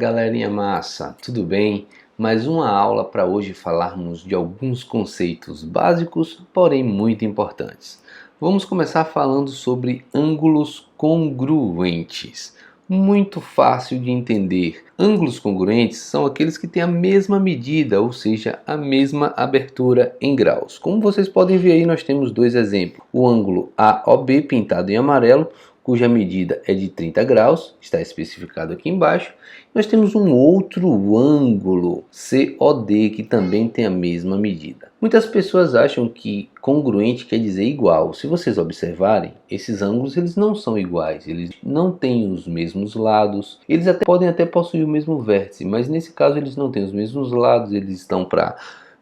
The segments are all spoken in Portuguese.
galerinha massa, tudo bem? Mais uma aula para hoje falarmos de alguns conceitos básicos, porém muito importantes. Vamos começar falando sobre ângulos congruentes. Muito fácil de entender. Ângulos congruentes são aqueles que têm a mesma medida, ou seja, a mesma abertura em graus. Como vocês podem ver aí, nós temos dois exemplos. O ângulo AOB pintado em amarelo, cuja medida é de 30 graus, está especificado aqui embaixo. Nós temos um outro ângulo, COD, que também tem a mesma medida. Muitas pessoas acham que congruente quer dizer igual. Se vocês observarem, esses ângulos eles não são iguais, eles não têm os mesmos lados, eles podem até possuir o mesmo vértice, mas nesse caso eles não têm os mesmos lados, eles estão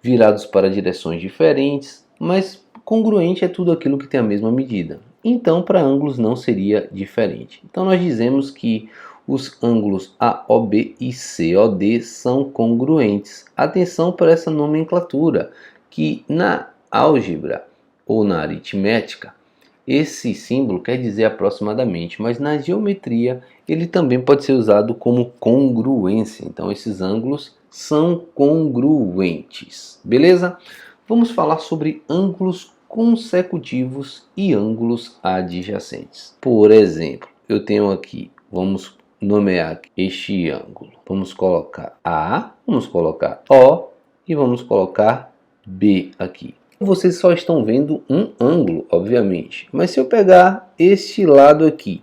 virados para direções diferentes, mas congruente é tudo aquilo que tem a mesma medida. Então, para ângulos não seria diferente. Então, nós dizemos que os ângulos AOB e COD são congruentes. Atenção para essa nomenclatura, que na álgebra ou na aritmética, esse símbolo quer dizer aproximadamente, mas na geometria ele também pode ser usado como congruência. Então, esses ângulos são congruentes. Beleza? Vamos falar sobre ângulos consecutivos e ângulos adjacentes. Por exemplo, eu tenho aqui, vamos nomear este ângulo. Vamos colocar A, vamos colocar O e vamos colocar B aqui. Vocês só estão vendo um ângulo, obviamente. Mas se eu pegar este lado aqui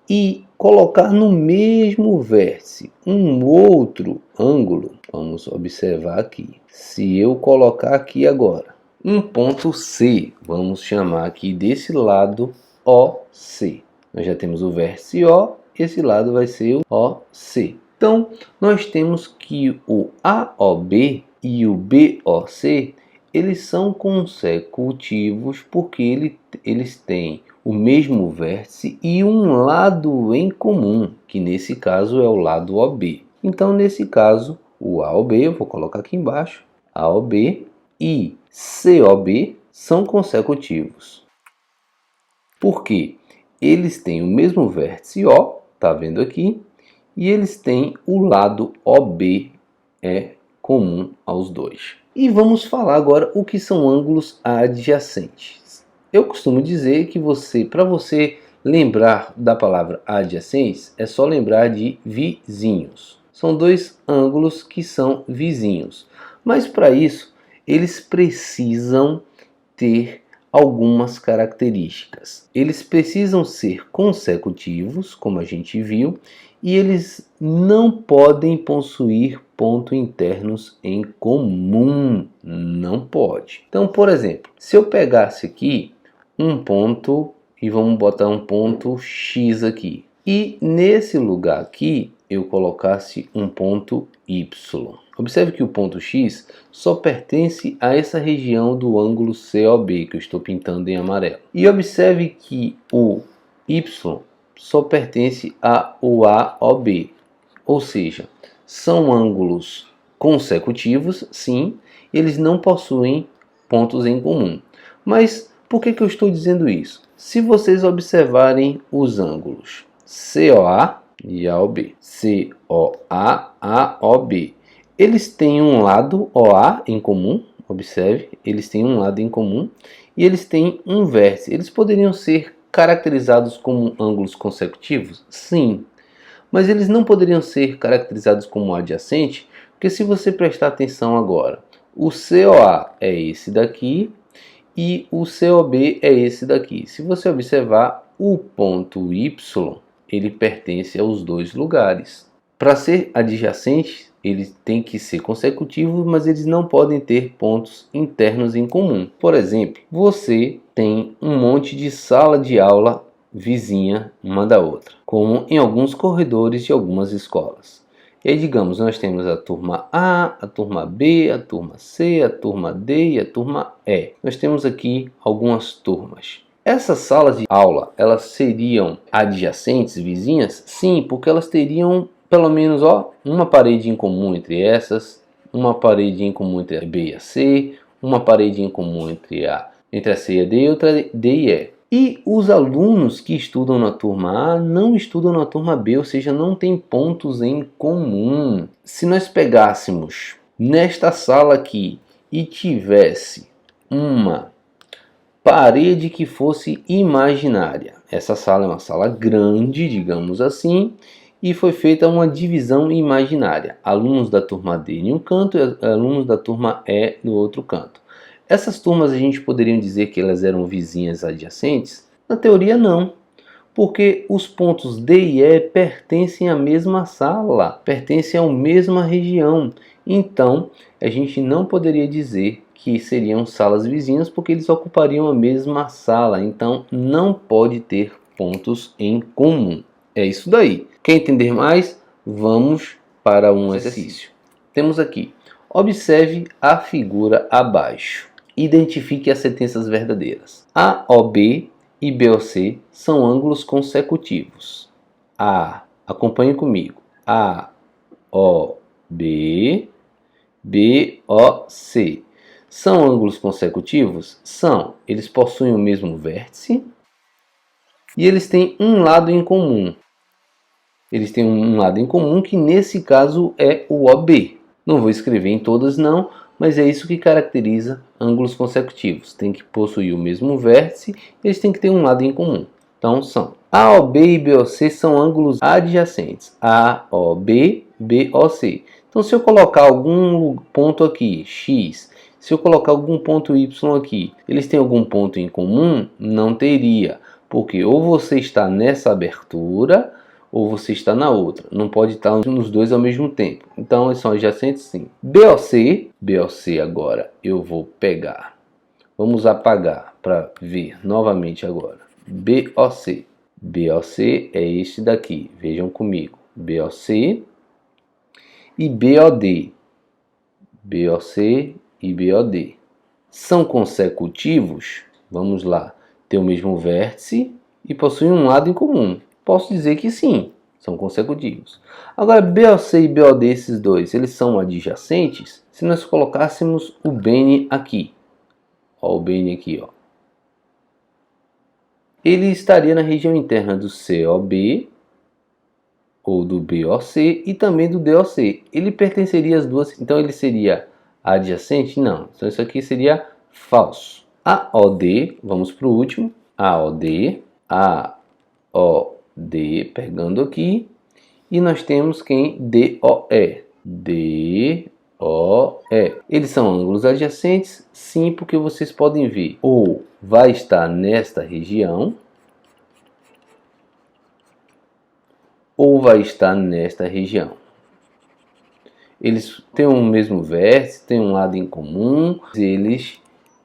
e colocar no mesmo vértice um outro ângulo, vamos observar aqui. Se eu colocar aqui agora um ponto C, vamos chamar aqui desse lado OC. Nós já temos o vértice O, esse lado vai ser o OC. Então, nós temos que o AOB e o BOC, eles são consecutivos porque eles têm o mesmo vértice e um lado em comum, que nesse caso é o lado OB. Então, nesse caso, o AOB, eu vou colocar aqui embaixo, AOB e COB são consecutivos. Por quê? Eles têm o mesmo vértice O, tá vendo aqui? E eles têm o lado OB, é comum aos dois. E vamos falar agora o que são ângulos adjacentes. Eu costumo dizer que para você lembrar da palavra adjacentes, é só lembrar de vizinhos. São dois ângulos que são vizinhos. Mas para isso, eles precisam ter algumas características. Eles precisam ser consecutivos, como a gente viu, e eles não podem possuir pontos internos em comum. Não pode. Então, por exemplo, se eu pegasse aqui um ponto e vamos botar um ponto X aqui, e nesse lugar aqui eu colocasse um ponto Y. Observe que o ponto X só pertence a essa região do ângulo COB que eu estou pintando em amarelo. E observe que o Y só pertence ao AOB. Ou seja, são ângulos consecutivos, sim, eles não possuem pontos em comum. Mas por que eu estou dizendo isso? Se vocês observarem os ângulos COA e AOB, COA, AOB, eles têm um lado OA em comum, observe, eles têm um lado em comum e eles têm um vértice. Eles poderiam ser caracterizados como ângulos consecutivos? Sim, mas eles não poderiam ser caracterizados como adjacente, porque se você prestar atenção agora, o COA é esse daqui e o COB é esse daqui. Se você observar, o ponto Y, ele pertence aos dois lugares. Para ser adjacente, eles têm que ser consecutivos, mas eles não podem ter pontos internos em comum. Por exemplo, você tem um monte de sala de aula vizinha uma da outra, como em alguns corredores de algumas escolas. E aí, digamos, nós temos a turma A, a turma B, a turma C, a turma D e a turma E. Nós temos aqui algumas turmas. Essas salas de aula, elas seriam adjacentes, vizinhas? Sim, porque elas teriam pelo menos uma parede em comum entre essas, uma parede em comum entre a B e a C, uma parede em comum entre a C e a D e outra D e E. E os alunos que estudam na turma A não estudam na turma B, ou seja, não tem pontos em comum. Se nós pegássemos nesta sala aqui e tivesse uma parede que fosse imaginária, essa sala é uma sala grande, digamos assim, e foi feita uma divisão imaginária. Alunos da turma D em um canto e alunos da turma E no outro canto. Essas turmas a gente poderia dizer que elas eram vizinhas adjacentes? Na teoria não, porque os pontos D e E pertencem à mesma sala, pertencem à mesma região. Então, a gente não poderia dizer que seriam salas vizinhas porque eles ocupariam a mesma sala. Então, não pode ter pontos em comum. É isso daí. Quer entender mais? Vamos para um exercício. Temos aqui, observe a figura abaixo. Identifique as sentenças verdadeiras. AOB e BOC são ângulos consecutivos. Acompanhe comigo. AOB, BOC. São ângulos consecutivos? São. Eles possuem o mesmo vértice e eles têm um lado em comum. Eles têm um lado em comum que nesse caso é o OB. Não vou escrever em todas não, mas é isso que caracteriza ângulos consecutivos. Tem que possuir o mesmo vértice, eles têm que ter um lado em comum. Então são AOB e BOC são ângulos adjacentes. AOB, BOC. Então se eu colocar algum ponto aqui, X, se eu colocar algum ponto Y aqui, eles têm algum ponto em comum? Não teria, porque ou você está nessa abertura ou você está na outra. Não pode estar nos dois ao mesmo tempo. Então, eles são adjacentes sim. BOC agora eu vou pegar. Vamos apagar para ver novamente agora. BOC é este daqui. Vejam comigo. BOC e BOD. BOC e BOD. São consecutivos? Vamos lá. Tem o mesmo vértice e possuem um lado em comum. Posso dizer que sim, são consecutivos. Agora, BOC e BOD, esses dois, eles são adjacentes? Se nós colocássemos o bene aqui, ó, o bene aqui, ó, ele estaria na região interna do COB, ou do BOC, e também do DOC. Ele pertenceria às duas, então ele seria adjacente? Não, então isso aqui seria falso. AOD, vamos para o último, AOD, pegando aqui, e nós temos quem? DOE. Eles são ângulos adjacentes? Sim, porque vocês podem ver, ou vai estar nesta região, ou vai estar nesta região. Eles têm o mesmo vértice, têm um lado em comum, eles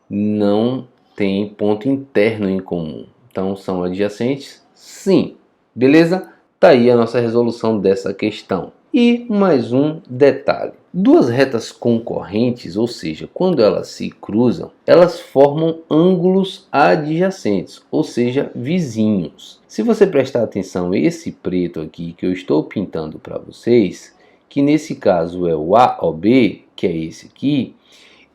não têm ponto interno em comum. Então são adjacentes? Sim. Beleza? Tá aí a nossa resolução dessa questão. E mais um detalhe. Duas retas concorrentes, ou seja, quando elas se cruzam, elas formam ângulos adjacentes, ou seja, vizinhos. Se você prestar atenção, esse preto aqui que eu estou pintando para vocês, que nesse caso é o AOB, que é esse aqui,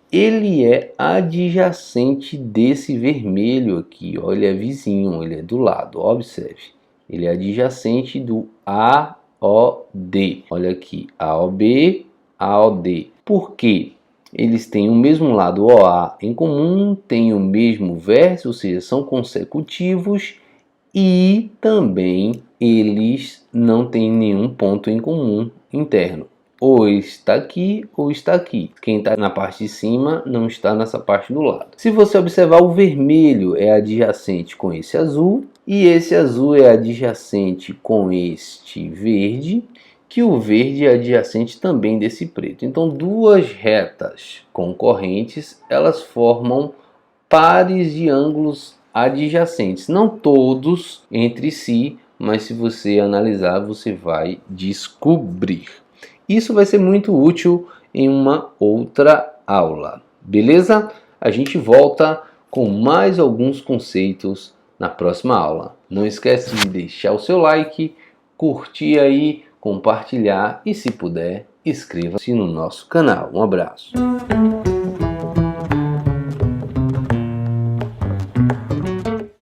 ele é adjacente desse vermelho aqui, ó, ele é vizinho, ele é do lado, observe. Ele é adjacente do AOD. Olha aqui, AOB, AOD. Por quê? Eles têm o mesmo lado OA em comum, têm o mesmo vértice, ou seja, são consecutivos, e também eles não têm nenhum ponto em comum interno. Ou está aqui ou está aqui. Quem está na parte de cima não está nessa parte do lado. Se você observar, o vermelho é adjacente com esse azul. E esse azul é adjacente com este verde. Que o verde é adjacente também desse preto. Então, duas retas concorrentes, elas formam pares de ângulos adjacentes. Não todos entre si, mas se você analisar, você vai descobrir. Isso vai ser muito útil em uma outra aula, beleza? A gente volta com mais alguns conceitos na próxima aula. Não esquece de deixar o seu like, curtir aí, compartilhar e, se puder, inscreva-se no nosso canal. Um abraço!